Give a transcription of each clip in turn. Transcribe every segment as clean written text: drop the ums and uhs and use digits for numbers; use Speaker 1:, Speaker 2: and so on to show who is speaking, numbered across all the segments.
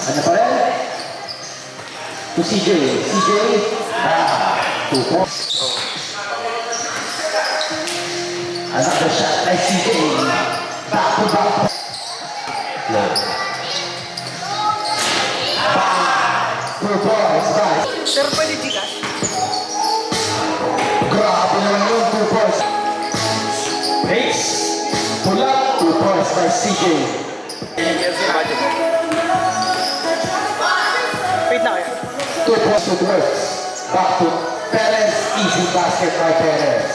Speaker 1: Ano pa rin? To CJ. CJ. 2 points. Another shot by CJ. Back to back. Low. 2 points, guys.
Speaker 2: Sir, pwede tigas?
Speaker 1: Grabe naman yun, 2 points. Pace. Pull up, 2 points by CJ.
Speaker 2: Wait na kayo.
Speaker 1: 2 points to Dwerks. Back to Perez. Easy basket by Perez.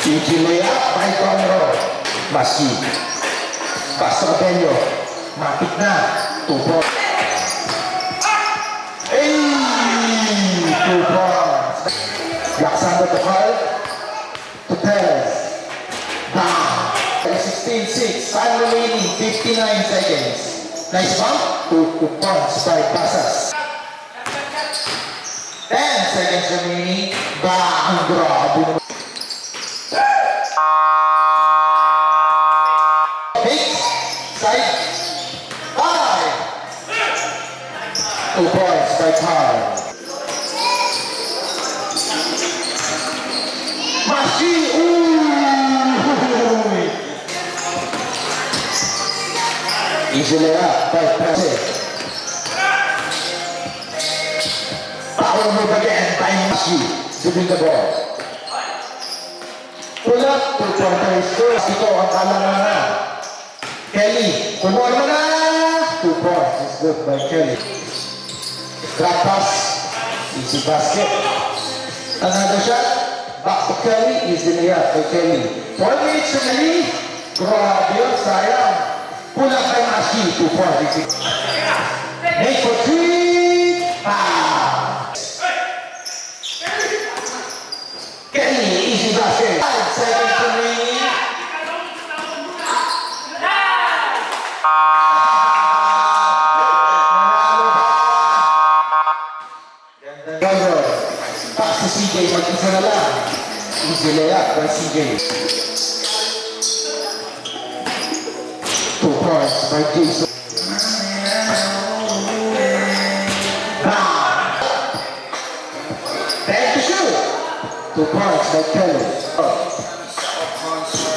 Speaker 1: Easy layup by Conroe. Masi. Pastor Bello. Mapit na. 2 points. Hey! 2 points. Alexander to Carl. To Perez. Bam! 16-6. Time remaining. 59 seconds. Nice bump. 2 points by Basas. 10 seconds remaining. Bam! Grabe naman. Hits. Side. 5. 2 points by Carl. Mashi. Easy layup by Perez. Power move again by Mashi. Dribbling the ball. Pull up. 2-pointers. Ito ang kalangan na. Kelly. Kumorma na. 2 points. It's good by Kelly. Drop pass. Easy basket. Another shot. Back to Kelly. Easy layup by Kelly. 4 minutes remaining. Grabe yun. Sayang. Pull up by Mashi. 2 points. Make for 3. Kelly. Easy basket. 5 seconds remaining. Pass to CJ, mag-isa na lang. Easy layup by CJ. 2 points by Jason. Time to shoot. 2 points by Kelly.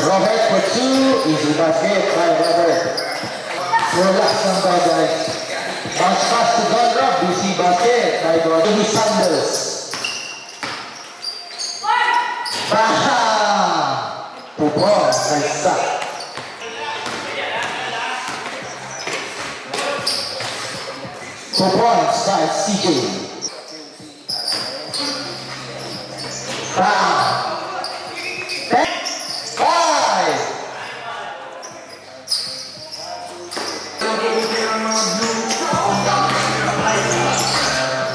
Speaker 1: Robert for 2. Easy basket by Robert. Relax lang ba guys? Bounce pass to Donrob. Easy basket by Donrob. Sanders. Baha! 2 points by Zach. 2 points by CJ. Bam! 10, 5.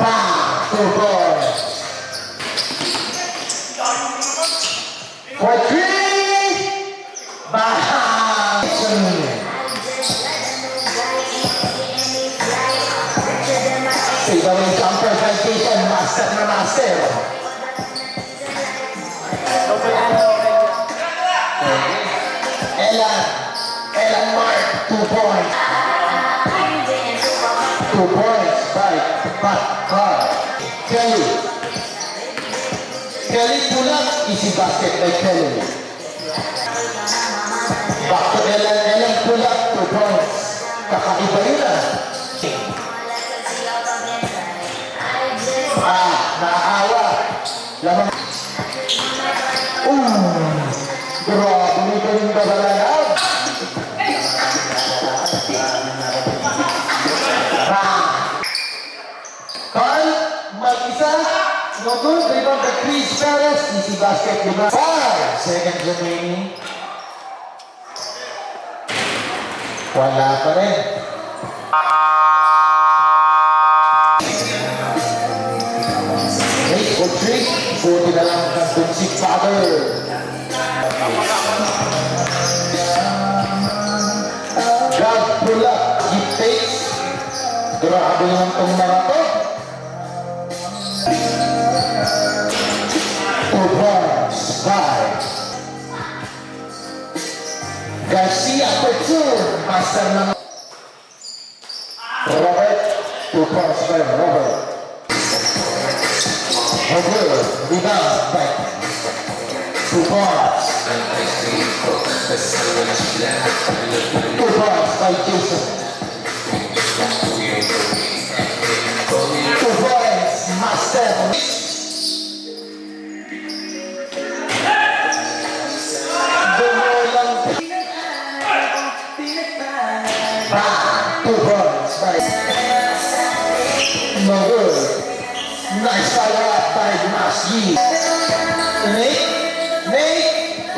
Speaker 1: Bam! 2 points. For 3. Bam! Save away jumper by Jason. Master na master. Elan Mark, 2 points. 2 points by Pat Carr. Kelly. Kelly pull up. Easy basket by Kelly. Back to Elan. Elan pull up. 2 points. Kakaiba yun ah. Naawa. Lamang. Grabe mo ka rin babalaan. Carl, mag-isa. No good. Rebound by Chris Perez. Easy basket. 5 seconds remaining. Wala pa rin. Make for 3. Buti na lang ng Dunsik Father. God pull up. Deep takes. Grabe naman itong mga to. 2 points. 5. Garcia for two. Master ng Robert. 2 points by Robert. Over. Rebound by 2 points. 2 points by Jason. 2 points. Master. Bang! 2 points by no good. Nice follow-up by Masji. Nate.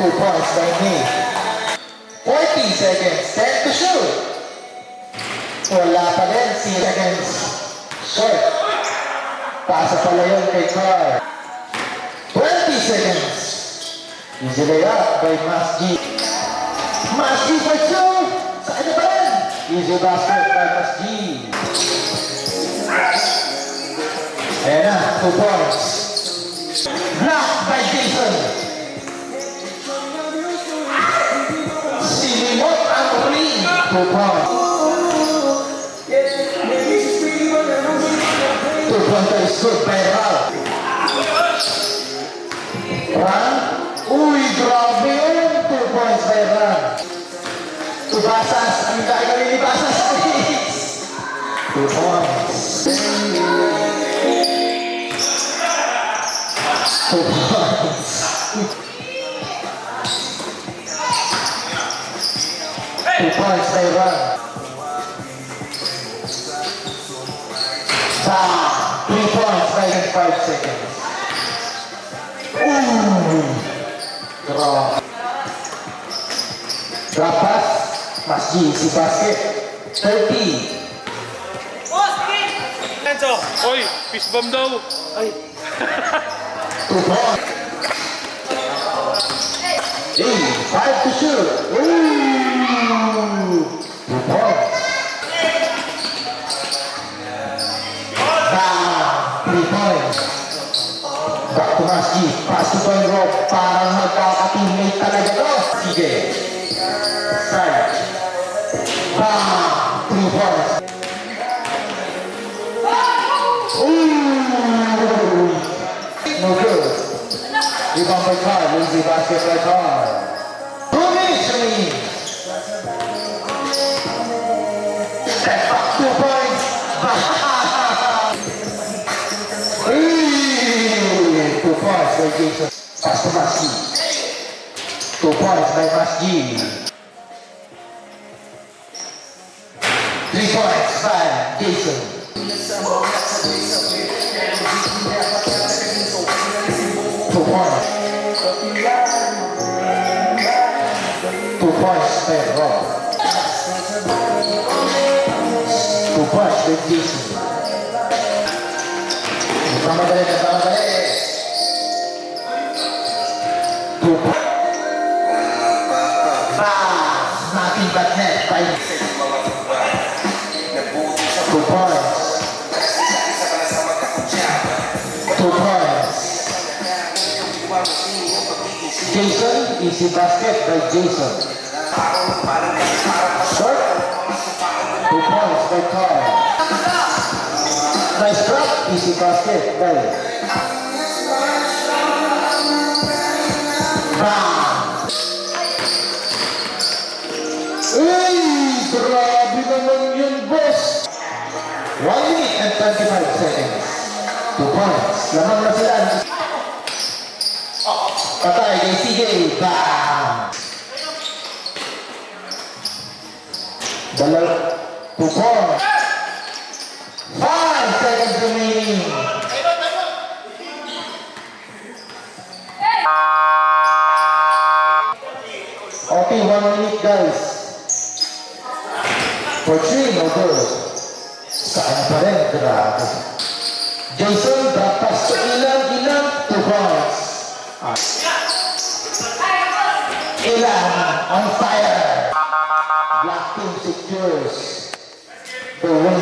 Speaker 1: 2 points by Nate. 40 seconds. 10 to shoot. Wala pa din. 6 seconds. Short. Pasa pala yun kay Carr. 20 seconds. Easy layup by Masji. Masji for two. Sa kanya pa rin. Easy basket by Masji. Ayan na, 2 points. Block by Jason. Silimot ang ring. 2 points. 2 points is good by Ralph. Ran. Uy, grabe yun. 2 points by Ran. Tubasas. Ang gagawin ni Basas. 2 points. 2 points. 2 points by Ran. 3 points by 5 seconds. Ooh. Drop. Drop pass. Masji si basket. 30.
Speaker 2: Enzo!
Speaker 3: Oy, fist bomb daw.
Speaker 2: Ay!
Speaker 1: 2 points. 5 to shoot. Ooh. 2 points. 3 points. Back to Masji. Pass to point rope. Parang magkaka-teammate talaga to. Sige. Side. 3 points. Ooh. No good. Rebound by Carr. Lazy basket by Carr. 2 minutes remaining. Step back. 2 points. 2 points by Jason. Pass to Masji. 2 points by Masji. 3 points by Jason. 2 points. 2 points by Rob. 2 points by Jason. Nagmamadali. 2 points. Nothing but net by 2 points. 2 points. Jason, easy basket by Jason. Short. 2 points by Carl. Nice drop, easy basket by Bang! Uy! Grabe naman yun, boss! 1 minute and 25 seconds. 2 points. Lamang na sila. Patay kay CJ. Bang! 2 points. 5 seconds remaining. Okay, 1 minute guys. For 3, no good. Saan pa rin? Grabe. Jason, drop pass to Ilan, 2 points. Ilan, on fire. Black team secures the win.